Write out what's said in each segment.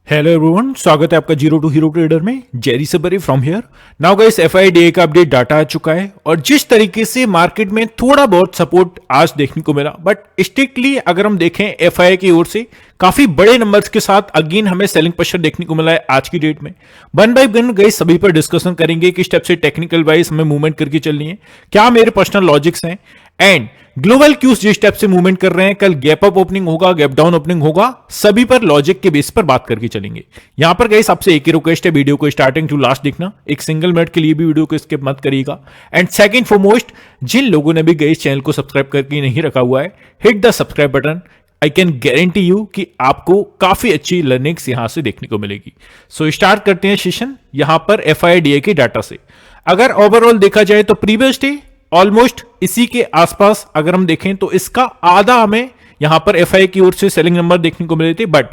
Hello everyone, स्वागत है आपका जीरो टू हीरो ट्रेडर में। जेरी सबरी from here. Now guys, FIDA का अपडेट डाटा आ चुका है और जिस तरीके से मार्केट में थोड़ा बहुत सपोर्ट आज देखने को मिला, बट स्ट्रिक्टली अगर हम देखें एफआईआई की ओर से काफी बड़े नंबर्स के साथ अगेन हमें सेलिंग प्रेशर देखने को मिला है आज की डेट में। वन बाय वन गाइस सभी पर डिस्कशन करेंगे किस स्टेप से टेक्निकल वाइज हमें मूवमेंट करके चलनी है, क्या मेरे पर्सनल लॉजिक्स हैं एंड ग्लोबल क्यूज जिस स्टेप से मूवमेंट कर रहे हैं, कल गैप अप ओपनिंग होगा, गैप डाउन ओपनिंग होगा, सभी पर लॉजिक के बेस पर बात करके चलेंगे। यहां पर गाइस आपसे एक ही रिक्वेस्ट है, वीडियो को स्टार्टिंग टू लास्ट देखना, एक सिंगल मिनट के लिए भी वीडियो को स्किप मत करिएगा। एंड सेकंड फॉरमोस्ट, जिन लोगों ने भी गाइस चैनल को सब्सक्राइब करके नहीं रखा हुआ है, hit the subscribe button. I can guarantee you कि आपको काफी अच्छी लर्निंग्स यहां से देखने को मिलेगी। सो स्टार्ट करते हैं सेशन यहां पर एफआईडीए के डाटा से। अगर ओवरऑल देखा जाए तो प्रीवियस डे ऑलमोस्ट इसी के आसपास अगर हम देखें तो इसका आधा हमें यहां पर एफआई की ओर से सेलिंग नंबर देखने को मिले थे, बट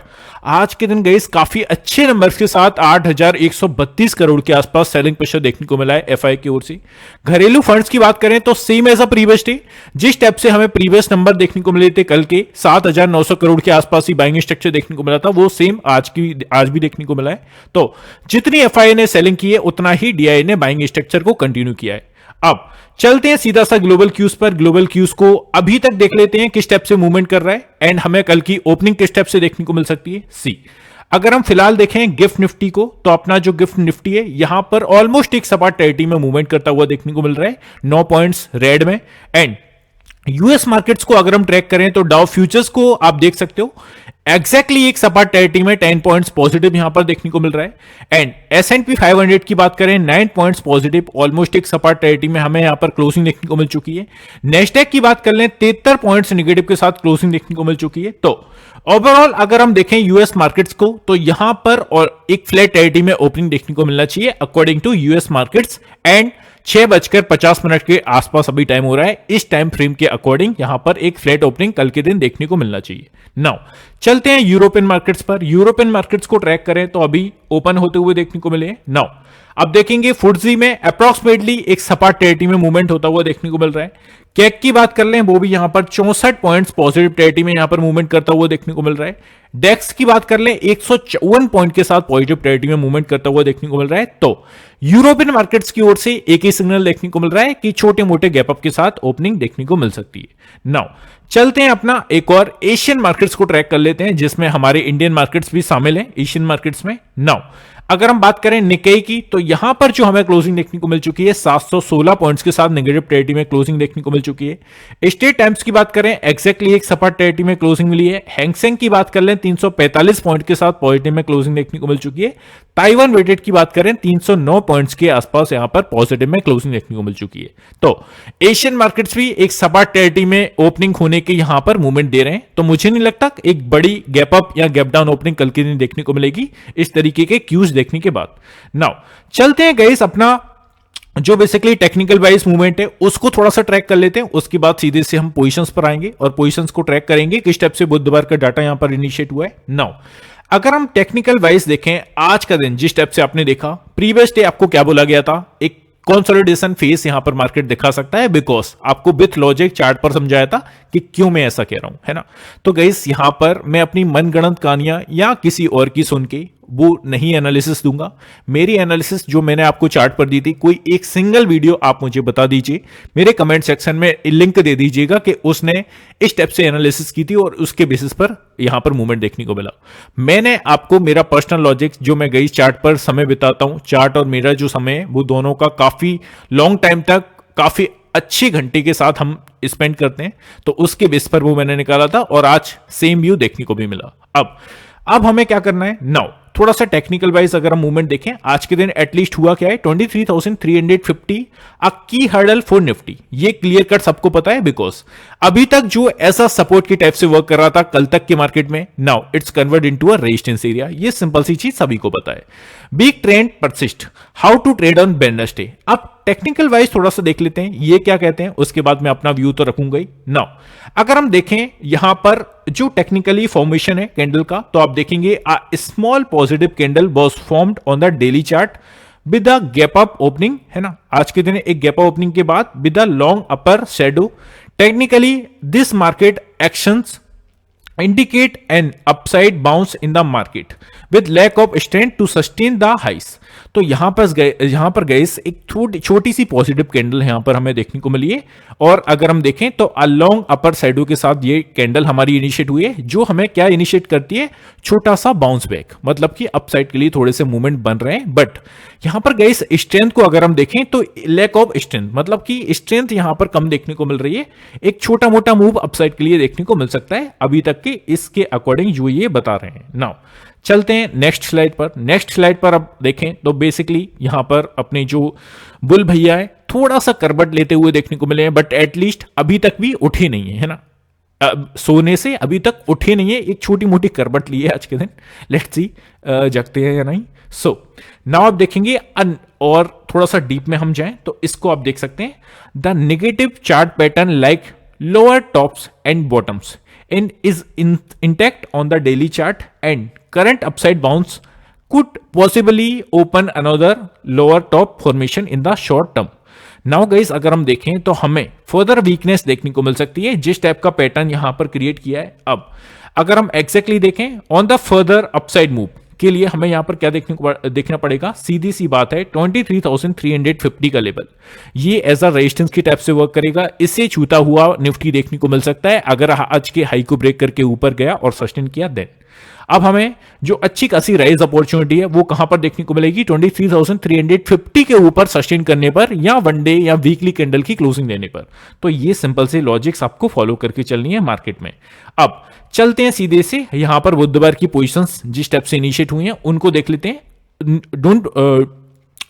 आज के दिन गाइस काफी अच्छे नंबर्स के साथ 8,132 करोड़ के आसपास सेलिंग प्रेशर देखने को मिला है एफआई की ओर से। घरेलू फंड्स की बात करें तो same as a previous day, जिस स्टेप से हमें प्रीवियस नंबर देखने को मिले थे कल के 7,900 करोड़ के आसपास ही बाइंग स्ट्रक्चर देखने को मिला था, वो सेम आज भी देखने को मिला है। तो जितनी एफआई ने सेलिंग की है उतना ही डीआई ने बाइंग स्ट्रक्चर को कंटिन्यू किया है। अब चलते हैं सीधा सा ग्लोबल क्यूज पर। ग्लोबल क्यूज को अभी तक देख लेते हैं किस स्टेप से मूवमेंट कर रहा है एंड हमें कल की ओपनिंग किस स्टेप से देखने को मिल सकती है। सी, अगर हम फिलहाल देखें गिफ्ट निफ्टी को, तो अपना जो गिफ्ट निफ्टी है यहां पर ऑलमोस्ट एक सपाट टेरिटरी में मूवमेंट करता हुआ देखने को मिल रहा है, 9 पॉइंट्स रेड में। एंड यूएस मार्केट्स को अगर हम ट्रैक करें तो डाउ फ्यूचर्स को आप देख सकते हो एग्जैक्टली एक सपाट टेरिटरी में 10 पॉइंट्स पॉजिटिव यहां पर देखने को मिल रहा है। एंड S&P 500 की बात करें 9 पॉइंट्स पॉजिटिव, ऑलमोस्ट एक सपाट टेरिटरी में हमें यहां पर क्लोजिंग देखने को मिल चुकी है। नेस्डैक की बात कर लें 73 पॉइंट्स नेगेटिव के साथ क्लोजिंग देखने को मिल चुकी है। तो ओवरऑल अगर हम देखें यूएस मार्केट्स को तो यहां पर और एक फ्लैट टेरिटरी में ओपनिंग देखने को मिलना चाहिए according to US markets. And 6:50 के आसपास अभी टाइम हो रहा है, इस टाइम फ्रेम के अकॉर्डिंग यहां पर एक फ्लैट ओपनिंग कल के दिन देखने को मिलना चाहिए। नाउ चलते हैं यूरोपियन मार्केट्स पर। यूरोपियन मार्केट्स को ट्रैक करें तो अभी ओपन होते हुए देखने को मिले। नाउ अब देखेंगे फुट्जी में अप्रॉक्सीमेटली एक सपाट टेरिटरी में मूवमेंट होता हुआ देखने को मिल रहा है। कैक की बात कर लें वो भी यहां पर 64 पॉइंट्स पॉजिटिव टेरिटरी में यहां पर मूवमेंट करता हुआ देखने को मिल रहा है। डेक्स की बात कर लें 154 पॉइंट के साथ पॉजिटिव टेरिटरी में मूवमेंट करता हुआ देखने को मिल रहा है। तो यूरोपियन मार्केट्स की ओर से एक ही सिग्नल देखने को मिल रहा है कि छोटे मोटे गैप अप के साथ ओपनिंग देखने को मिल सकती है। नाउ चलते हैं अपना एक और एशियन मार्केट्स को ट्रैक कर लेते हैं, जिसमें हमारे इंडियन मार्केट्स भी शामिल हैं एशियन मार्केट्स में। नाउ अगर हम बात करें निकेई की तो यहां पर जो हमें क्लोजिंग देखने को मिल चुकी है 716 पॉइंट्स के साथ नेगेटिव टेरिटरी में क्लोजिंग देखने को मिल चुकी है। स्टेट टाइम्स की बात करें एग्जैक्टली एक सपाट टेरिटरी में क्लोजिंग मिली है। हैंगसेंग की बात कर लें 345 पॉइंट के साथ पॉजिटिव में क्लोजिंग देखने को मिल चुकी है। ताइवान वेटेड की बात करें 309 पॉइंट्स के आसपास यहां पर पॉजिटिव में क्लोजिंग देखने को मिल चुकी है। तो एशियन मार्केट्स भी एक सपाट टेरिटरी में ओपनिंग होने के यहां पर मूवमेंट दे रहे हैं, तो मुझे नहीं लगता एक बड़ी गैप अप या गैप डाउन ओपनिंग कल के दिन देखने को मिलेगी इस तरीके के क्यूज देखने के बाद। नाउ चलते हैं गाइस अपना जो बेसिकली टेक्निकल वाइज मूवमेंट है उसको थोड़ा सा ट्रैक कर लेते हैं, उसके बाद सीधे से हम पोजीशंस पर आएंगे और पोजीशंस को ट्रैक करेंगे किस स्टेप से बुधवार का डाटा यहां पर इनिशिएट हुआ है। नाउ अगर हम टेक्निकल वाइज देखें आज का दिन जिस स्टेप से आपने देखा, प्रीवियस डे आपको क्या बोला गया था, एक कंसोलिडेशन फेस यहां पर मार्केट दिखा सकता है, बिकॉज आपको विथ लॉजिक चार्ट पर समझाया था कि क्यों मैं ऐसा कह रहा हूं, है ना। तो गाइस यहां पर मैं अपनी मनगढ़ंत कहानियां या किसी और की सुन के वो नहीं एनालिसिस दूंगा। मेरी एनालिसिस जो मैंने आपको चार्ट पर दी थी, कोई एक सिंगल वीडियो आप मुझे बता दीजिए, मेरे कमेंट सेक्शन में लिंक दे दीजिएगा कि उसने इस स्टेप से एनालिसिस की थी और उसके बेसिस पर यहां पर मूवमेंट देखने को मिला। मैंने आपको मेरा पर्सनल लॉजिक जो मैं गई चार्ट पर समय बिताता हूं, चार्ट और मेरा जो समय है वो दोनों का काफी लॉन्ग टाइम तक काफी अच्छे घंटे के साथ हम स्पेंड करते हैं, तो उसके बेस पर वो मैंने निकाला था और आज सेम व्यू देखने को भी मिला। अब हमें क्या करना है, नाउ थोड़ा सा टेक्निकल वाइज अगर हम मूवमेंट देखें आज के दिन एटलीस्ट हुआ क्या है, 23,350 अ की हर्डल फॉर निफ्टी, ये क्लियर कट सबको पता है, बिकॉज अभी तक जो ऐसा सपोर्ट की टाइप से वर्क कर रहा था कल तक के मार्केट में, now it's convert into a resistance area. ये सिंपल सी चीज सभी को पता है। Big trend persist, how to trade on Wednesday. अब टेक्निकल वाइज थोड़ा सा देख लेते हैं ये क्या कहते हैं, उसके बाद मैं अपना व्यू तो रखूंगा ही। नाउ अगर हम देखें यहां पर जो टेक्निकली फॉर्मेशन है कैंडल का, तो आप देखेंगे a small positive candle was formed on the daily chart with a gap up opening, है ना। आज के दिन एक गैप अप ओपनिंग के बाद with a long upper shadow. Technically this market actions indicate an upside bounce in the market, with lack of strength to sustain the highs. तो यहां पर गए एक छोटी सी पॉजिटिव कैंडल यहां पर हमें देखने को मिली है, और अगर हम देखें तो अलोंग अपर साइडो के साथ ये कैंडल हमारी इनिशिएट हुई है, जो हमें क्या इनिशिएट करती है, छोटा सा बाउंस बैक, मतलब कि अपसाइड के लिए थोड़े से मूवमेंट बन रहे हैं। बट यहां पर गए स्ट्रेंथ को अगर हम देखें तो लैक ऑफ स्ट्रेंथ, मतलब कि स्ट्रेंथ यहां पर कम देखने को मिल रही है। एक छोटा मोटा मूव अपसाइड के लिए देखने को मिल सकता है अभी तक के इसके अकॉर्डिंग जो ये बता रहे हैं। नाउ चलते हैं नेक्स्ट स्लाइड पर। नेक्स्ट स्लाइड पर अब देखें तो बेसिकली यहां पर अपने जो बुल भैया है थोड़ा सा करबट लेते हुए देखने को मिले हैं, बट एटलीस्ट अभी तक भी उठे नहीं है ना, सोने से अभी तक उठे नहीं है, एक छोटी मोटी करबट ली है आज के दिन। लेट्स सी जगते हैं या नहीं। सो नाउ आप देखेंगे और थोड़ा सा डीप में हम जाएं तो इसको आप देख सकते हैं, the negative chart pattern like lower tops and bottoms and is intact on the daily chart, and current upside bounce could possibly open another lower top formation in the short term. Now guys, अगर हम देखें तो हमें further weakness देखने को मिल सकती है जिस टाइप का पैटर्न यहां पर क्रिएट किया है। अब अगर हम एग्जैक्टली देखें on the further upside move के लिए हमें यहां पर क्या देखना पड़ेगा, सीधी सी बात है 23,350 का लेवल, ये एज अ रेजिस्टेंस की टाइप से वर्क करेगा। इससे छूता हुआ निफ्टी देखने को मिल सकता है अगर आज के हाई को ब्रेक करके ऊपर गया और सस्टेन किया देन। अब हमें जो अच्छी खासी राइज अपॉर्चुनिटी है वो कहां पर देखने को मिलेगी, 23,350 के ऊपर सस्टेन करने पर या वन डे या वीकली कैंडल की क्लोजिंग लेने पर। तो ये सिंपल से लॉजिक्स आपको फॉलो करके चलनी है मार्केट में। अब चलते हैं सीधे से यहां पर बुधवार की पोजीशंस जिस स्टेप से इनिशिएट हुई हैं उनको देख लेते हैं। डोंट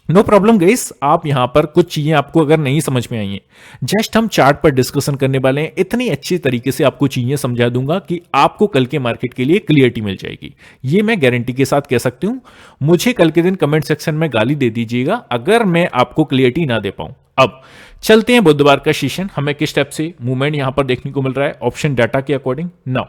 नो प्रॉब्लम गाइस, आप यहां पर कुछ चीजें आपको अगर नहीं समझ में आई हैं, जस्ट हम चार्ट पर डिस्कशन करने वाले हैं, इतनी अच्छी तरीके से आपको चीजें समझा दूंगा कि आपको कल के मार्केट के लिए क्लियरिटी मिल जाएगी। ये मैं गारंटी के साथ कह सकती हूं। मुझे कल के दिन कमेंट सेक्शन में गाली दे दीजिएगा अगर मैं आपको क्लियरिटी ना दे पाऊं। अब चलते हैं बुधवार का सेशन, हमें किस स्टेप से मूवमेंट यहां पर देखने को मिल रहा है ऑप्शन डाटा के अकॉर्डिंग। नाउ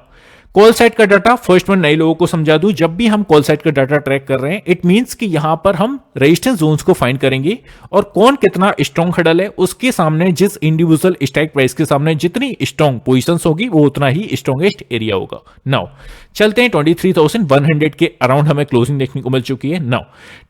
कॉल साइड का डाटा, फर्स्ट वन नए लोगों को समझा दूं, जब भी हम कॉल साइड का डाटा ट्रैक कर रहे हैं इट मींस कि यहां पर हम रेजिस्टेंस जोन्स को फाइंड करेंगे और कौन कितना स्ट्रॉन्ग हडल है उसके सामने, जिस इंडिविजुअल स्ट्राइक प्राइस के सामने जितनी स्ट्रॉन्ग पोजीशंस होगी वो उतना ही स्ट्रॉन्गेस्ट एरिया होगा। नाउ चलते हैं 23,100 के अराउंड हमें क्लोजिंग देखने को मिल चुकी है। नाउ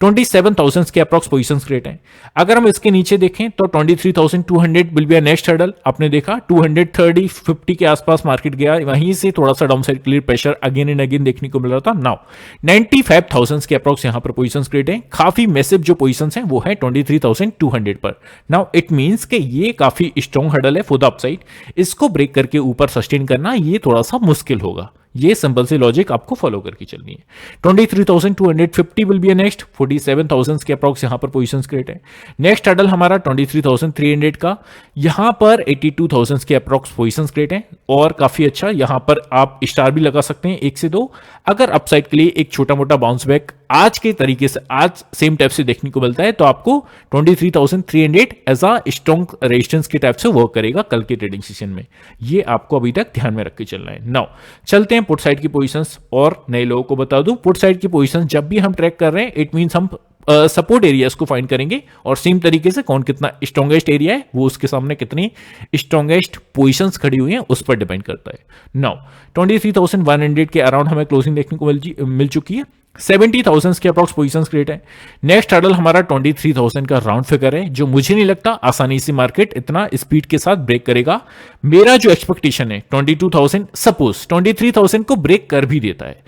27,000 के अप्रॉक्स पोजीशंस क्रिएट हैं। अगर हम इसके नीचे देखें तो 23,200 will be a next hurdle. आपने देखा 230 50 के आसपास मार्केट गया, वहीं से थोड़ा सा down side clear pressure again and again देखने को मिल रहा था। नाउ 95,000 के अप्रॉक्स यहां पर पोजीशंस क्रिएट हैं। काफी मैसिव जो पोजीशंस हैं वो है 23,200 पर। नाउ इट मींस कि ये काफी स्ट्रॉन्ग हर्डल है फॉर द अपसाइड, इसको ब्रेक करके ऊपर सस्टेन करना ये थोड़ा सा मुश्किल होगा। ये सिंपल से लॉजिक आपको फॉलो करके चलनी है। 23,250 विल बी अ नेक्स्ट, 47,000 के अप्रॉक्स यहां पर पोजीशंस क्रिएट है। नेक्स्ट हर्डल हमारा 23,300 का, यहां पर 82,000 के अप्रॉक्स पोजीशंस क्रिएट है और काफी अच्छा यहां पर आप स्टार भी लगा सकते हैं 1 से 2। अगर अपसाइड के लिए एक छोटा मोटा बाउंस बैक आज के तरीके से आज सेम टाइप से देखने को मिलता है तो आपको 23,300 एज अ स्ट्रॉन्ग रेजिस्टेंस के टाइप से वर्क करेगा कल के ट्रेडिंग सेशन में। ये आपको अभी तक ध्यान में रख के चलना है। नाउ चलते हैं पुट साइड की पोजीशंस, और नए लोगों को बता दूं पुट साइड की पोजीशंस जब भी हम ट्रैक कर रहे हैं इट मींस हम सपोर्ट एरियाज को फाइंड करेंगे और सेम तरीके से कौन कितना स्ट्रॉन्गेस्ट एरिया है वो उसके सामने कितनी स्ट्रॉन्गेस्ट पोजीशंस खड़ी हुई हैं उस पर डिपेंड करता है। नाउ 23,100 के अराउंड हमें क्लोजिंग देखने को मिल चुकी है। 70,000 के अप्रॉक्स पोजीशंस क्रिएट है। नेक्स्ट हर्डल हमारा 23,000 का राउंड फिगर है, जो मुझे नहीं लगता आसानी से मार्केट इतना स्पीड के साथ ब्रेक करेगा। मेरा जो एक्सपेक्टेशन है 22,000, सपोज 23,000 को ब्रेक कर भी देता है,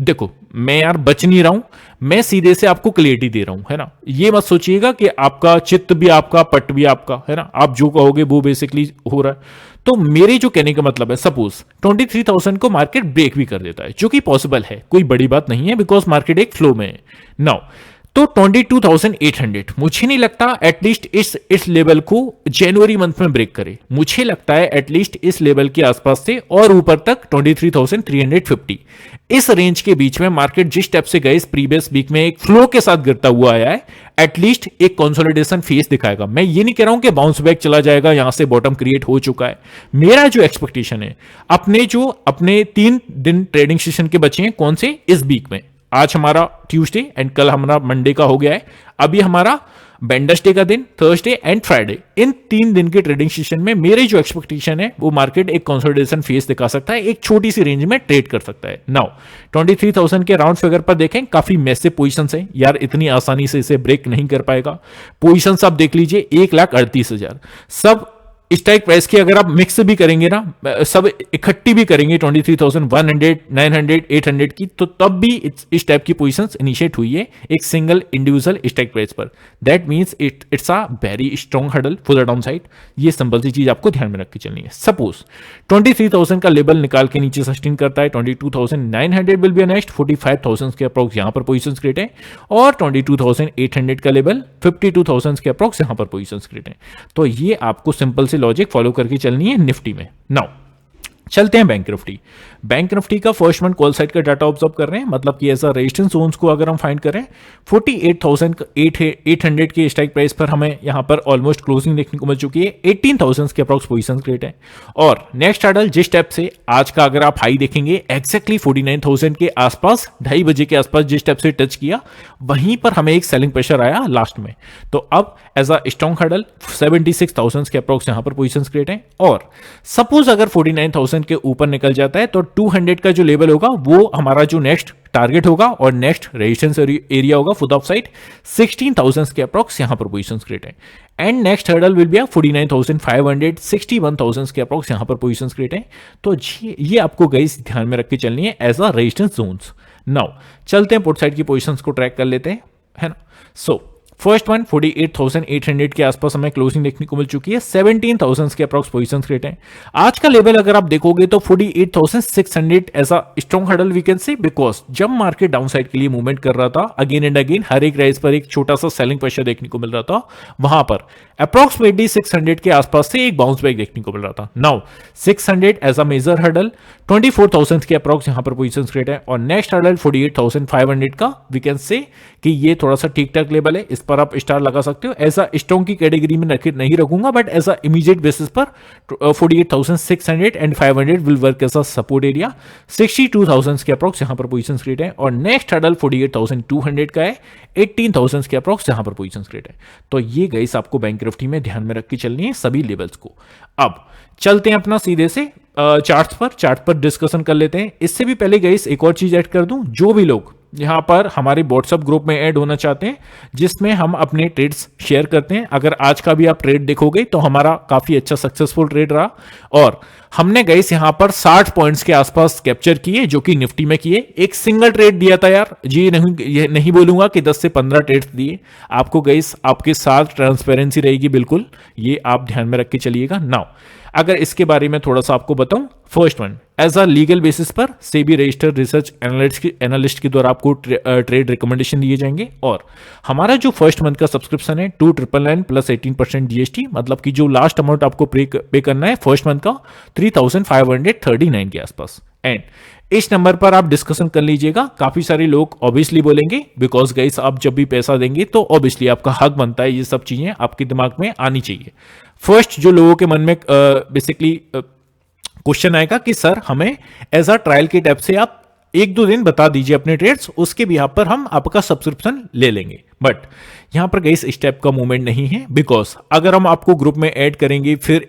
देखो मैं यार बच नहीं रहा हूं, मैं सीधे से आपको क्लियरिटी दे रहा हूं, है ना। ये मत सोचिएगा कि आपका चित्त भी आपका पट भी आपका, है ना, आप जो कहोगे वो बेसिकली हो रहा है। तो मेरे जो कहने का मतलब है, सपोज 23,000 को मार्केट ब्रेक भी कर देता है, जो कि पॉसिबल है, कोई बड़ी बात नहीं है बिकॉज मार्केट एक फ्लो में है। नाउ तो 22,800 मुझे नहीं लगता एटलीस्ट इस लेवल को जनवरी मंथ में ब्रेक करे। मुझे लगता है एटलीस्ट इस लेवल के आसपास से और ऊपर तक 23,350 इस रेंज के बीच में मार्केट जिस स्टेप से गए इस प्रीवियस वीक में एक फ्लो के साथ गिरता हुआ आया है, एटलीस्ट एक कंसोलिडेशन फेस दिखाएगा। मैं ये नहीं कह रहा हूं कि बाउंस बैक चला जाएगा, यहां से बॉटम क्रिएट हो चुका है। मेरा जो एक्सपेक्टेशन है अपने 3 दिन ट्रेडिंग सेशन के बचे हैं, कौन से, इस वीक में। आज हमारा ट्यूसडे एंड कल हमारा मंडे का हो गया है। अभी हमारा वेडनेसडे का दिन, थर्सडे एंड फ्राइडे, इन 3 दिन के ट्रेडिंग सेशन में मेरे जो एक्सपेक्टेशन है वो मार्केट एक कंसोलिडेशन फेस दिखा सकता है, एक छोटी सी रेंज में ट्रेड कर सकता है। नाउ 23,000 के राउंड फिगर पर देखें, काफी मैसिव पोजीशंस है यार, इतनी आसानी से इसे ब्रेक नहीं कर पाएगा। पोजीशंस आप देख लीजिए 1,38,000, सब स्ट्राइक प्राइस की अगर आप मिक्स भी करेंगे ना, सब इकट्ठी भी करेंगे 23,100, 900, 800 की, तो तब भी इस टाइप की पोजीशंस इनिशिएट हुई है एक सिंगल इंडिविजुअल स्ट्राइक प्राइस पर। That means it's a very strong hurdle for the downside. ये सिंपल सी चीज आपको ध्यान में रख के चलनी है। सपोज 23,000 का लेवल निकाल के नीचे सस्टेन करता है, 22,900 विल बी नेक्स्ट, 45,000 के अप्रोक्स यहां पर पोजीशंस क्रिएट है, और 22,800 का लेवल 52,000 के अप्रोक्स यहां पर पोजीशंस क्रिएट है। तो ये आपको सिंपल से लॉजिक फॉलो करके चलनी है निफ्टी में। नाउ चलते हैं बैंक निफ्टी। बैंक निफ्टी का फर्स्ट मंथ कॉल साइड का डाटा ऑब्जर्व कर रहे हैं, मतलब कि ऐसा रेजिस्टेंस जोन्स को अगर हम फाइंड करें 48,800 के स्ट्राइक प्राइस पर हमें यहां पर ऑलमोस्ट क्लोजिंग देखने को मिल चुकी है, 18,000 के अप्रॉक्स पोजीशन क्रिएट है। और नेक्स्ट हर्डल जिस स्टेप से आज का अगर आप हाई देखेंगे एक्जैक्टली 49,000 के आसपास, 2:30 बजे के आसपास जिस स्टेप से टच किया, वहीं पर हमें एक सेलिंग प्रेशर आया लास्ट में। तो अब एज अ स्ट्रॉन्ग हर्डल 76,000 के अप्रॉक्स यहां पर पोजीशन क्रिएट है। और सपोज अगर 49,000 के ऊपर निकल जाता है तो 200 का जो लेवल होगा वो हमारा जो नेक्स्ट टारगेट होगा, और नेक्स्ट रेजिस्टेंस एरिया होगा फुट ऑफ साइड 16,000 के अप्रॉक्स यहां पर पोजीशन क्रिएट है। And next hurdle will be 49,500, 61,000 के अप्रॉक्स यहां पर पोजीशन क्रिएट है। तो ये आपको गाइस ध्यान में रख के चलनी है as a resistance zones. Now चलते हैं पुट साइड की पोजीशंस को ट्रैक कर लेते हैं, है ना। सो फर्स्ट वन 48,800 के आसपास हमें क्लोजिंग देखने को मिल चुकी है, 17,000 के अप्रॉक्स पोजीशंस क्रिएट है। आज का लेवल अगर आप देखोगे तो 48,600 as a strong hurdle we can say, because जब मार्केट डाउन साइड के लिए मूवमेंट कर रहा था अगेन एंड अगेन हर एक राइज पर एक छोटा सा सेलिंग प्रेशर देखने को मिल रहा था, वहां पर अप्रॉक्सिमेटली 600 के आसपास से एक बाउंस बैक देखने को मिल रहा था। Now 600 as a major hurdle, 24,000 के अप्रॉक्स यहां पर पोजीशन क्रिएट है, और नेक्स्ट हर्डल 48,500 का वी कैन से कि ये थोड़ा सा ठीक ठाक लेवल है, इस पर आप स्टार लगा सकते हो। ऐसा स्ट्रॉन्ग की कैटेगरी में नहीं रखूंगा, but as a immediate basis पर 48,600 and 500 will work as a support area. 62,000 के अप्रॉक्स यहां पर पोजीशन क्रिएट है, और नेक्स्ट हर्डल 48,200 का है, 18,000 के अप्रॉक्स यहां पर पोजीशन क्रिएट है। तो ये गाइस आपको बैंक निफ्टी में ध्यान में रख के चलनी है सभी लेवल्स को। अब चलते हैं अपना सीधे से चार्ट पर डिस्कशन कर लेते हैं। इससे भी पहले गाइस एक और चीज ऐड कर दूं, जो भी लोग यहां पर हमारे व्हाट्सएप ग्रुप में ऐड होना चाहते हैं जिसमें हम अपने ट्रेड्स शेयर करते हैं, अगर आज का भी आप ट्रेड देखोगे तो हमारा काफी अच्छा सक्सेसफुल ट्रेड रहा, और हमने गाइस यहां पर 60 पॉइंट्स के आसपास कैप्चर किए जो कि निफ्टी में किए। एक सिंगल ट्रेड दिया था यार, जी ये नहीं बोलूंगा कि 10 से 15 ट्रेड्स दिए आपको गाइस, आपके साथ ट्रांसपेरेंसी रहेगी बिल्कुल, ये आप ध्यान में रख के चलिएगा। नाउ अगर इसके बारे में थोड़ा सा आपको बताऊं, first one as a legal basis पर सेबी रजिस्टर्ड रिसर्च एनालिस्ट के द्वारा आपको ट्रेड रिकमेंडेशन दिए जाएंगे, और हमारा जो फर्स्ट मंथ का सब्सक्रिप्शन है 2,999 प्लस 18% जीएसटी, मतलब कि जो लास्ट अमाउंट आपको पे करना है फर्स्ट मंथ का 3,539 के आसपास। एंड इस नंबर पर आप डिस्कशन कर लीजिएगा। काफी सारे लोग ऑब्वियसली बोलेंगे, बिकॉज गाइस आप जब भी पैसा देंगे तो ऑब्वियसली आपका हक बनता है, ये सब चीजें आपके दिमाग में आनी चाहिए। फर्स्ट जो लोगों के मन में बेसिकली क्वेश्चन आएगा कि सर हमें एज अ ट्रायल के टाइप से आप 1-2 दिन बता दीजिए अपने ट्रेड्स, उसके बिहार पर हम आपका सब्सक्रिप्शन ले लेंगे। बट यहां पर गाइस इस टाइप का मूवमेंट नहीं है, बिकॉज अगर हम आपको ग्रुप में ऐड करेंगे फिर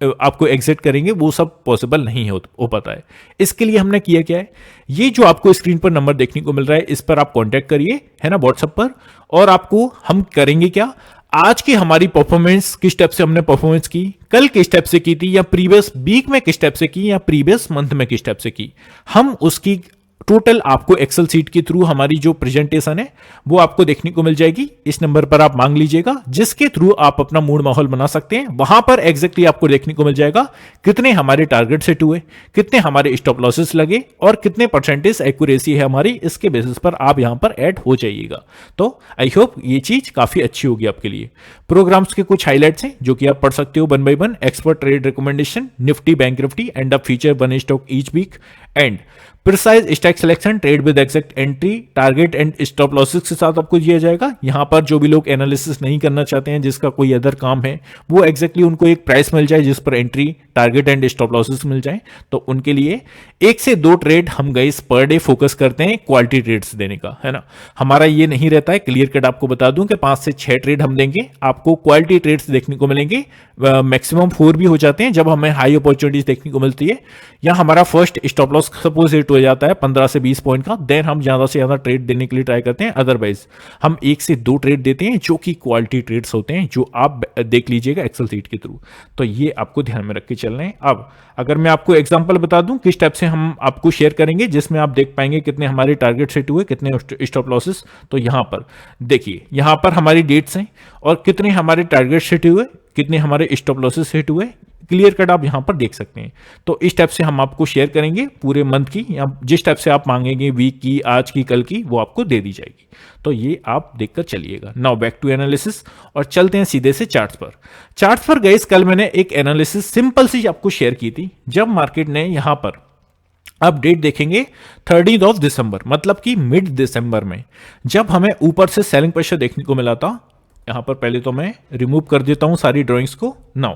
आपको एग्जिट करेंगे, वो सब पॉसिबल नहीं हो पाता है। इसके लिए हमने किया क्या है, ये जो आपको स्क्रीन पर नंबर देखने को मिल रहा है इस पर आप कांटेक्ट करिए, है ना, व्हाट्सएप पर, और आपको हम करेंगे क्या, आज की हमारी परफॉर्मेंस किस स्टेप से हमने परफॉर्मेंस की, कल किस स्टेप से की थी, या प्रीवियस वीक में किस स्टेप से की, या प्रीवियस मंथ में किस स्टेप से की, हम उसकी टोटल आपको एक्सेल सीट के थ्रू हमारी जो प्रेजेंटेशन है वो आपको देखने को मिल जाएगी। इस नंबर पर आप मांग लीजिएगा, जिसके थ्रू आप अपना मूड माहौल बना सकते हैं। वहां पर एग्जैक्टली आपको देखने को मिल जाएगा कितने हमारे टारगेट सेट हुए, कितने हमारे स्टॉप लॉसेस लगे, और कितने परसेंटेज एक्यूरेसी है हमारी, इसके बेसिस पर आप यहां पर ऐड हो जाइएगा। तो आई होप ये चीज काफी अच्छी होगी आपके लिए। प्रोग्राम्स के कुछ हाईलाइट्स हैं जो कि आप पढ़ सकते हो 1 by 1, expert trade recommendation, Nifty bank Nifty and a feature 1 stock each week, and precise stock selection, trade with exact entry, target and stop losses के साथ आपको दिया जाएगा। यहां पर जो भी लोग एनालिसिस नहीं करना चाहते हैं, जिसका कोई अदर काम है, वो एग्जैक्टली उनको एक प्राइस मिल जाए जिस पर entry, target and stop losses मिल जाए, तो उनके लिए 1 से 2 ट्रेड हम गाइस पर डे फोकस करते हैं क्वालिटी ट्रेड्स देने का, है ना। हमारा ये नहीं रहता है, क्लियर कट आपको बता दूं कि 5 से 6 ट्रेड हम देंगे, आपको क्वालिटी ट्रेड्स देखने को मिलेंगे। मैक्सिमम 4 भी हो जाते हैं जब हमें हाई अपॉर्चुनिटीज देखने को मिलती है, या हमारा first stop loss suppose hit हो जाता है 15 से 20 पॉइंट का, देन हम ज्यादा से ज्यादा ट्रेड देने के लिए ट्राई करते हैं। अदरवाइज हम 1 से 2 ट्रेड देते हैं जो कि क्वालिटी ट्रेड्स होते हैं, जो आप देख लीजिएगा एक्सेल सीट के थ्रू। तो ये आपको ध्यान में रख के चलना है। अब अगर मैं आपको एग्जांपल बता दूं किस टाइप से हम आपको शेयर करेंगे, जिसमें आप देख पाएंगे कितने हमारे टारगेट सेट हुए, कितने स्टॉप लॉसेस। तो यहां पर देखिए, यहां पर हमारी डेट्स हैं और कितने हमारे टारगेट सेट हुए, कितने हमारे स्टॉप लॉसेस सेट हुए, क्लियर कट आप यहां पर देख सकते हैं। तो इस टाइप से हम आपको शेयर करेंगे पूरे मंथ की, या जिस टाइप से आप मांगेंगे, वीक की, आज की, कल की, वो आपको दे दी जाएगी। तो ये आप देखकर चलिएगा। नाउ बैक टू एनालिसिस और चलते हैं सीधे से चार्ट्स पर। चार्ट्स पर गाइस कल मैंने एक एनालिसिस सिंपल सी आपको शेयर की थी, जब मार्केट ने यहां पर अब डेट देखेंगे 13 ऑफ दिसंबर, मतलब कि मिड दिसंबर में, जब हमें ऊपर से सेलिंग प्रेशर देखने को मिला था। यहां पर पहले तो मैं रिमूव कर देता हूं सारी ड्रॉइंग्स को। नाउ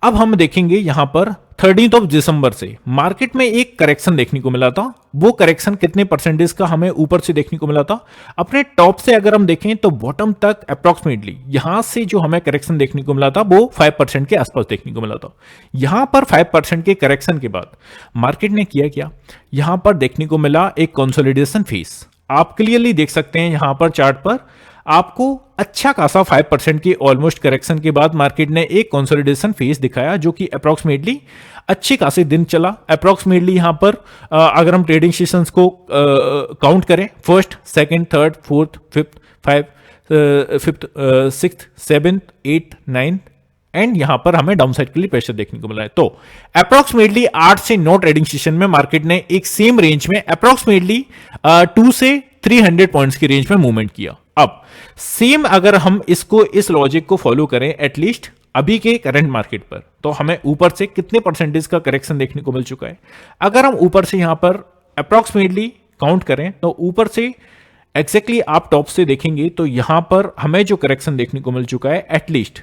अब हम देखेंगे यहां पर 13 ऑफ दिसंबर से मार्केट में एक करेक्शन देखने को मिला था। वो करेक्शन कितने परसेंटेज का हमें ऊपर से देखने को मिला था? अपने टॉप से अगर हम देखें तो बॉटम तक अप्रोक्सीमेटली यहां से जो हमें करेक्शन देखने को मिला था वो 5% के आसपास देखने को मिला था। यहां पर 5% के करेक्शन के बाद मार्केट ने किया क्या? यहां पर देखने को मिला एक कंसोलिडेशन फेज। आप क्लियरली देख सकते हैं यहां पर चार्ट पर आपको अच्छा खासा 5% की ऑलमोस्ट करेक्शन के बाद मार्केट ने एक कंसोलिडेशन फेज दिखाया, जो कि अप्रोक्सीमेटली अच्छे खासे दिन चला। अप्रोक्सीमेटली यहां पर अगर हम ट्रेडिंग सेशंस को काउंट करें, first, second, third, fourth, fifth, sixth, seventh, eighth, ninth, and यहां पर हमें डाउन साइड के लिए प्रेशर देखने को मिला है। तो अप्रोक्सीमेटली 8 से 9 ट्रेडिंग सेशन में मार्केट ने एक सेम रेंज में अप्रोक्सीमेटली 2 से 300 पॉइंट्स की रेंज में मूवमेंट किया। अब सेम अगर हम इसको, इस लॉजिक को फॉलो करें एटलीस्ट अभी के करंट मार्केट पर, तो हमें ऊपर से कितने परसेंटेज का करेक्शन देखने को मिल चुका है? अगर हम ऊपर से यहां पर अप्रोक्सीमेटली काउंट करें तो ऊपर से एग्जैक्टली आप टॉप से देखेंगे तो यहां पर हमें जो करेक्शन देखने को मिल चुका है एटलीस्ट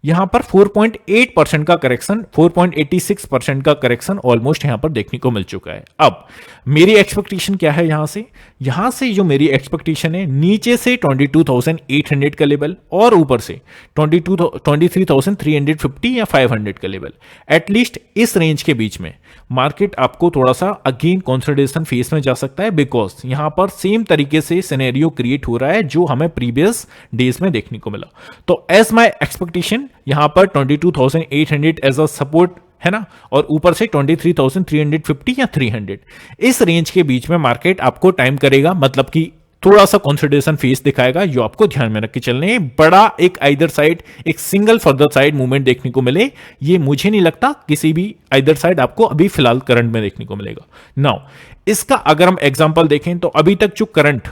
यहां पर 4.8% का करेक्शन, 4.86% का करेक्शन ऑलमोस्ट यहां पर देखने को मिल चुका है। अब मेरी एक्सपेक्टेशन क्या है? यहां से जो मेरी एक्सपेक्टेशन है, नीचे से 22,800 का लेवल और ऊपर से 23,350 या 500 का लेवल, एटलीस्ट इस रेंज के बीच में मार्केट आपको थोड़ा सा अगेन कंसोलिडेशन फेज में जा सकता है, बिकॉज यहां पर सेम तरीके से सिनेरियो क्रिएट हो रहा है जो हमें प्रीवियस डेज में देखने को मिला। तो एज माय एक्सपेक्टेशन यहां पर 22,800 एज अ सपोर्ट है ना, और ऊपर से 23,350 या 300, इस रेंज के बीच में मार्केट आपको टाइम करेगा, मतलब कि थोड़ा सा कंसोलिडेशन फेज दिखाएगा, जो आपको ध्यान में रख के चलने हैं। बड़ा एक आइदर साइड, एक सिंगल फर्दर साइड मूवमेंट देखने को मिले, ये मुझे नहीं लगता किसी भी आइदर साइड आपको अभी फिलहाल करंट में देखने को मिलेगा। नाउ इसका अगर हम एग्जांपल देखें तो अभी तक जो करंट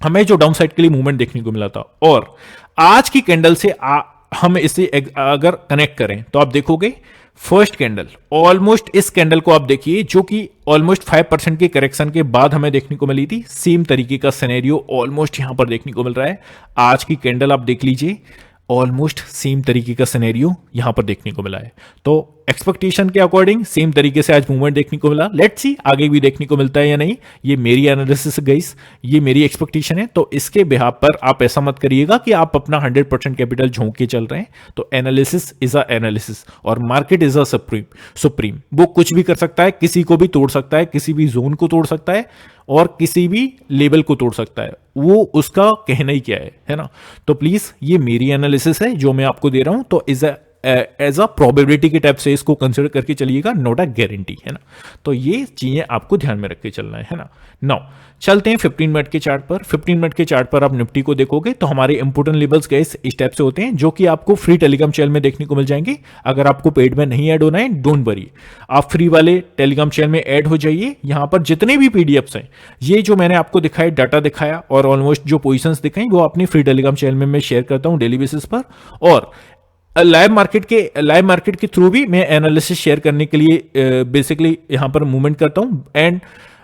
हमें जो डाउन साइड के लिए मूवमेंट देखने को मिला था और आज की कैंडल से हम इसे अगर कनेक्ट करें तो आप देखोगे फर्स्ट कैंडल ऑलमोस्ट, इस कैंडल को आप देखिए जो कि ऑलमोस्ट 5% के करेक्शन के बाद हमें देखने को मिली थी। सेम तरीके का सिनेरियो ऑलमोस्ट यहां पर देखने को मिल रहा है। आज की कैंडल आप देख लीजिए, ऑलमोस्ट सेम तरीके का सिनेरियो यहां पर देखने को मिला है। तो एक्सपेक्टेशन के अकॉर्डिंग सेम तरीके से आज मूवमेंट देखने को मिला। लेट्स सी आगे भी देखने को मिलता है या नहीं, ये मेरी एनालिसिस गाइस, ये मेरी एक्सपेक्टेशन है। तो इसके बिहाफ पर आप ऐसा मत करिएगा कि आप अपना 100% कैपिटल झोंक के चल रहे हैं। तो एनालिसिस इज अ एनालिसिस और मार्केट इज अ सुप्रीम। वो कुछ भी कर सकता है, किसी को भी तोड़ सकता है, किसी भी जोन को तोड़ सकता है और किसी भी लेवल को तोड़ सकता है, वो उसका कहना ही क्या है ना। तो प्लीज ये मेरी एनालिसिस है जो मैं आपको दे रहा हूं, तो एज अ प्रोबेबिलिटी के टाइप से इसको कंसिडर करके चलिएगा, नॉट अ गारंटी, है ना। तो ये चीजें आपको ध्यान में रख के चलना है ना। नाउ चलते हैं 15 मिनट के चार्ट पर। 15 मिनट के चार्ट पर आप निफ्टी को देखोगे तो हमारे इंपोर्टेंट लेवल्स गाइस इस टाइप से होते हैं, जो कि आपको फ्री टेलीग्राम चैनल में देखने को मिल जाएंगे। अगर आपको पेड में नहीं ऐड होना है, डोंट वरी, आप फ्री वाले टेलीग्राम चैनल में ऐड हो जाइए। यहां पर जितने भी पीडीएफ्स हैं, ये जो मैंने आपको दिखाया, डाटा दिखाया और ऑलमोस्ट जो पोजिशंस दिखाई, वो अपनी फ्री टेलीग्राम चैनल में मैं शेयर करता हूं डेली बेसिस पर। और लाइव मार्केट के थ्रू भी मैं एनालिसिस शेयर करने के लिए बेसिकली यहां पर मूवमेंट करता हूं एंड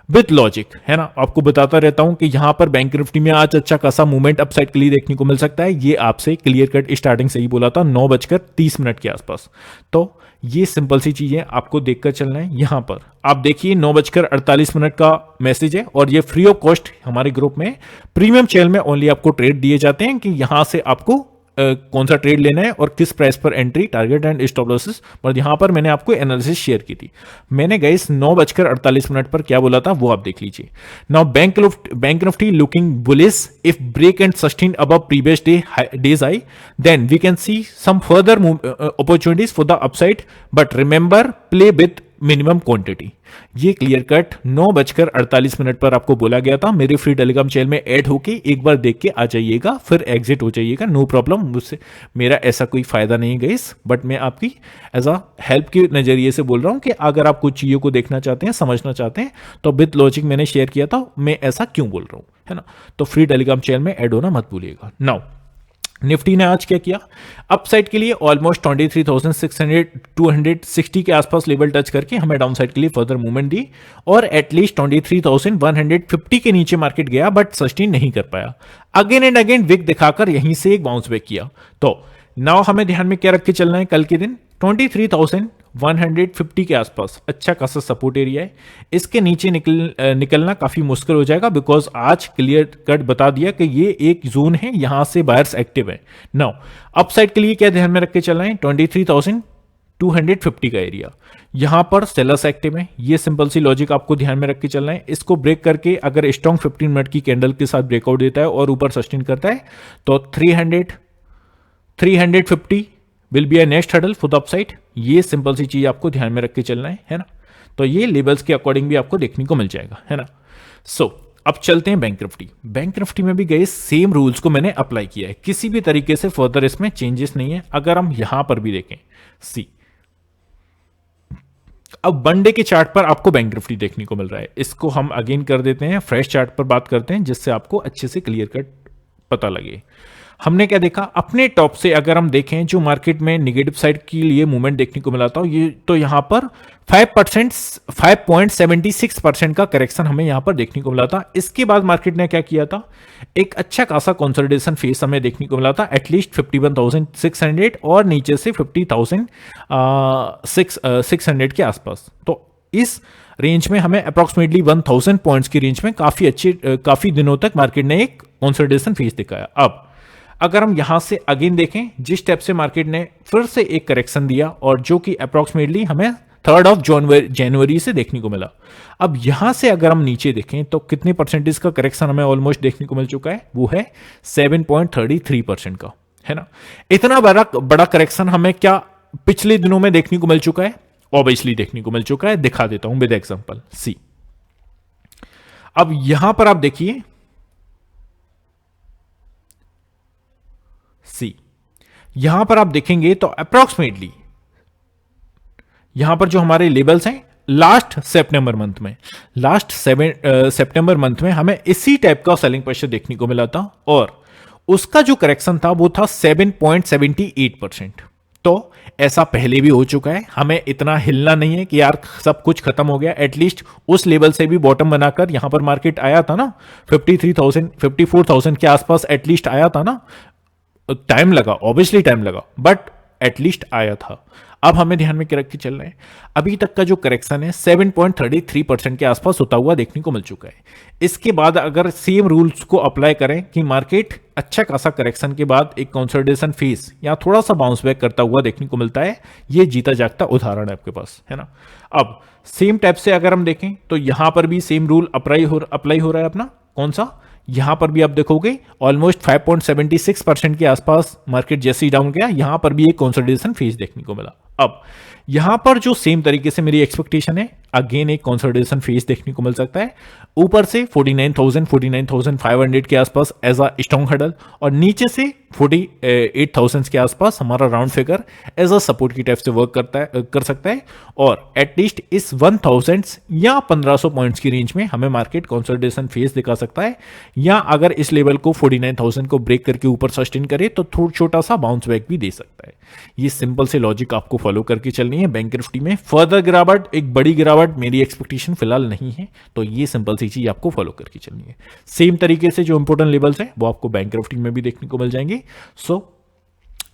विथ लॉजिक, है ना। आपको बताता रहता हूं कि यहां पर बैंक निफ्टी में आज अच्छा खासा मूवमेंट अपसाइड के लिए देखने को मिल सकता है। ये आपसे क्लियर कट स्टार्टिंग से ही बोला था 9:30 के आसपास। तो ये सिंपल सी चीजें आपको देखकर चलना है। यहां पर आप देखिए 9:48 का मैसेज है और ये फ्री ऑफ कॉस्ट हमारे ग्रुप में प्रीमियम चैनल में ओनली आपको ट्रेड दिए जाते हैं कि यहां से आपको कौन सा ट्रेड लेना है और किस प्राइस पर entry, target and stop losses. पर यहां पर मैंने आपको एनालिसिस शेयर की थी। मैंने गाइस 9:48 पर क्या बोला था वो आप देख लीजिए। Now bank Nifty looking bullish if break and sustain above previous days high, then we can see some further opportunities for the upside, but remember play with minimum quantity. ये क्लियर कट 9:48 पर आपको बोला गया था। मेरे फ्री टेलीग्राम चैनल में add होके एक बार देख के आ जाइएगा, फिर एग्जिट हो जाइएगा, नो प्रॉब्लम। मुझसे मेरा ऐसा कोई फायदा नहीं है गाइस, बट मैं आपकी एज अ हेल्प के नजरिए से बोल रहा हूं कि अगर आप कुछ चीजों को देखना चाहते हैं, समझना चाहते हैं, तो विद लॉजिक मैंने शेयर किया था, मैं ऐसा क्यों बोल रहा हूं, है ना। तो फ्री टेलीग्राम चैनल में ऐड होना मत भूलिएगा। नाउ निफ्टी ने आज क्या किया, अपसाइड के लिए ऑलमोस्ट 23,600 260 के आसपास लेवल टच करके हमें डाउनसाइड के लिए फर्दर मूवमेंट दी और एटलीस्ट 23,150 के नीचे मार्केट गया बट सस्टेन नहीं कर पाया। अगेन एंड अगेन विक दिखाकर यहीं से एक बाउंस बैक किया। तो नाउ हमें ध्यान में क्या रख के चलना है, कल के दिन 23,150 के आसपास अच्छा खासा सपोर्ट एरिया है। इसके नीचे निकलना काफी मुश्किल हो जाएगा बिकॉज आज क्लियर कट बता दिया कि ये एक जोन है, यहां से बायर्स एक्टिव है। नाउ अपसाइड के लिए क्या ध्यान में रख के चलना है, 23,250 का एरिया, यहां पर सेलर्स एक्टिव है। ये सिंपल सी लॉजिक आपको ध्यान में रख के चलना है। इसको ब्रेक करके अगर स्ट्रॉन्ग 15 मिनट की कैंडल के साथ ब्रेकआउट देता है और ऊपर सस्टेन करता है तो 350 will be a next hurdle for the upside. ये सिंपल सी चीज आपको ध्यान में रख के चलना है ना। तो ये लेवल्स के अकॉर्डिंग भी आपको देखने को मिल जाएगा, है ना। सो अब चलते हैं बैंक निफ्टी। बैंक निफ्टी में भी गए सेम रूल्स को मैंने अप्लाई किया है, किसी भी तरीके से फर्दर इसमें चेंजेस नहीं है। अगर हम यहां पर भी देखें सी, अब वन डे के चार्ट पर आपको बैंक निफ्टी देखने को मिल रहा है। इसको हम अगेन कर देते हैं, फ्रेश चार्ट पर बात करते हैं जिससे आपको अच्छे से क्लियर कट पता लगे। हमने क्या देखा, अपने टॉप से अगर हम देखें जो मार्केट में निगेटिव साइड के लिए मूवमेंट देखने को मिला था, ये तो यहां पर 5.76% का करेक्शन हमें यहां पर देखने को मिला था। इसके बाद मार्केट ने क्या किया था, एक अच्छा खासा कंसोलिडेशन फेस हमें देखने को मिला था, एटलीस्ट 51,600 और नीचे से 50,600 के आसपास। तो इस रेंज में हमें अप्रोक्सीमेटली 1000 पॉइंट्स की रेंज में काफी दिनों तक मार्केट ने एक कंसोलिडेशन फेस दिखाया। अब अगर हम यहां से अगेन देखें, जिस स्टेप से मार्केट ने फिर से एक करेक्शन दिया और जो कि अप्रोक्सीमेटली हमें 3 जनवरी से देखने को मिला। अब यहां से अगर हम नीचे देखें तो कितने परसेंटेज का करेक्शन हमें ऑलमोस्ट देखने को मिल चुका है, वो है 7.33% का, है ना। इतना बड़ा करेक्शन हमें क्या पिछले दिनों में देखने को मिल चुका है, ऑब्वियसली देखने को मिल चुका है। दिखा देता हूं विद एग्जांपल सी। अब यहां पर आप देखिए सी, यहां पर आप देखेंगे तो अप्रोक्सीमेटली यहां पर जो हमारे लेवल्स हैं लास्ट सितंबर मंथ में हमें इसी टाइप का सेलिंग प्रेशर देखने को मिला था और उसका जो करेक्शन था वो था 7.78%। तो ऐसा पहले भी हो चुका है, हमें इतना हिलना नहीं है कि यार सब कुछ खत्म हो गया। एटलीस्ट उस लेवल से भी बॉटम बनाकर यहां पर मार्केट आया था ना, 54,000 के आसपास एटलीस्ट आया था ना। टाइम लगा, ऑब्वियसली टाइम लगा, बट एटलीस्ट आया था। अब हमें ध्यान में रख के चलना है, अभी तक का जो करेक्शन है 7.33% के आसपास होता हुआ देखने को मिल चुका है। इसके बाद अगर सेम रूल्स को अप्लाई करें कि मार्केट अच्छा खासा करेक्शन के बाद एक कंसोलिडेशन फेस या थोड़ा सा बाउंस बैक करता हुआ देखने को मिलता है, ये जीता जागता उदाहरण है आपके पास, है ना। अब सेम टाइप से अगर हम देखें तो यहां पर भी सेम रूल अप्लाई हो रहा है अपना, कौन सा, यहां पर भी आप देखोगे ऑलमोस्ट 5.76% के आसपास मार्केट जैसे ही डाउन गया, यहां पर भी एक कंसोलिडेशन फेज देखने को मिला। अब यहां पर जो सेम तरीके से मेरी एक्सपेक्टेशन है, अगेन एक कंसोलिडेशन फेज देखने को मिल सकता है। ऊपर से 49,500 के आसपास एज अ स्ट्रॉन्ग हर्डल और नीचे से 48,000 के आसपास हमारा round figure as a support की टाइप से वर्क कर सकता है, और एटलीस्ट इस 1000 या 1500 पॉइंट्स की रेंज में हमें मार्केट कंसोलिडेशन फेज दिखा सकता है, या अगर इस लेवल को 49,000 को ब्रेक करके ऊपर सस्टेन करे तो थोड़ा छोटा सा बाउंस बैक भी दे सकता है। ये सिंपल से लॉजिक आपको फॉलो करके चलनी है। बैंक निफ्टी में फर्दर गिरावट, एक बड़ी गिरावट मेरी एक्सपेक्टेशन फिलहाल नहीं है, तो ये सिंपल सी चीज आपको फॉलो करके चलनी है। सेम तरीके से जो इंपॉर्टेंट लेवल्स हैं वो आपको बैंक निफ्टी में भी देखने को मिल जाएंगे। सो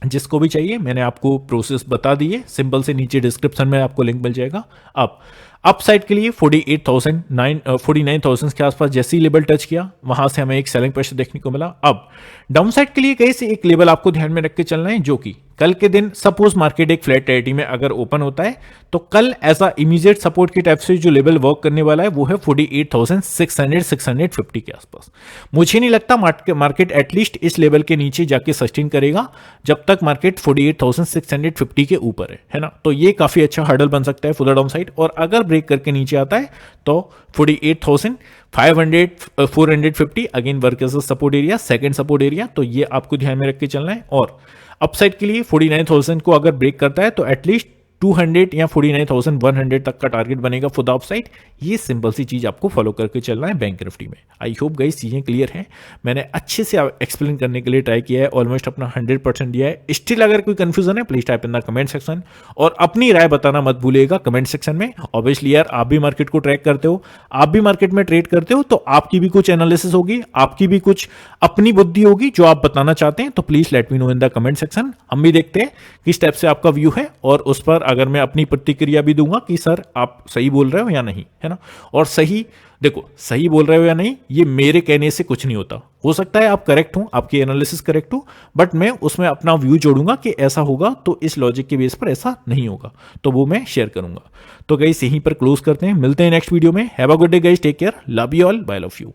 जिसको भी चाहिए मैंने आपको प्रोसेस बता दी है, सिंपल से नीचे डिस्क्रिप्शन में आपको लिंक मिल जाएगा। अब अप साइड के लिए 49,000 के आसपास जैसे ही लेवल टच किया वहां से हमें एक सेलिंग प्रेशर देखने को मिला। अब डाउन साइड के लिए कैसे एक लेवल आपको ध्यान में रख के चलना है, जो कि कल के दिन सपोज मार्केट एक फ्लैट टेरिटरी में अगर ओपन होता है तो कल ऐसा इमीडिएट सपोर्ट की टाइप से जो लेवल वर्क करने वाला है वो है 48,600-650 के आसपास। मुझे नहीं लगता मार्केट एटलीस्ट इस लेवल के नीचे जाके सस्टेन करेगा जब तक मार्केट 48,650 के ऊपर है ना। तो ये काफी अच्छा हर्डल बन सकता है फॉर द डाउन साइड, और अगर ब्रेक करके नीचे आता है तो 48,450 again work as a support area, second support area. तो ये आपको ध्यान में रख के चलना है। और अपसाइड के लिए 49,000 को अगर ब्रेक करता है तो एटलीस्ट 200 या 49,100 तक का टारगेट बनेगा फॉर द अपसाइड। ये सिंपल सी चीज आपको फॉलो करके चलना है बैंक निफ्टी में। आई होप गाइस चीजें क्लियर हैं, मैंने अच्छे से एक्सप्लेन करने के लिए ट्राई किया है, ऑलमोस्ट अपना 100% दिया है। स्टिल अगर कोई कंफ्यूजन है please type in the comment section, और अपनी राय बताना मत भूलिएगा कमेंट सेक्शन में। ऑब्वियसली यार आप भी मार्केट को ट्रैक करते हो, आप भी मार्केट में ट्रेड करते हो, तो आपकी भी कुछ एनालिसिस होगी, आपकी भी कुछ अपनी बुद्धि होगी जो आप बताना चाहते हैं, तो please let me know in the comment section. हम भी देखते हैं किस टाइप से आपका व्यू है, और उस पर अगर मैं अपनी प्रतिक्रिया भी दूंगा कि सर आप सही बोल रहे हो या नहीं, है ना। और सही देखो, सही बोल रहे हो या नहीं ये मेरे कहने से कुछ नहीं होता, हो सकता है आप करेक्ट हो, आपकी एनालिसिस करेक्ट हो, बट मैं उसमें अपना व्यू जोड़ूंगा कि ऐसा होगा तो इस लॉजिक के बेस पर ऐसा नहीं होगा, तो वो मैं शेयर करूंगा। तो गाइस यहीं पर क्लोज करते हैं, मिलते हैं नेक्स्ट वीडियो में। Have a good day guys, take care, love you all, bye love you.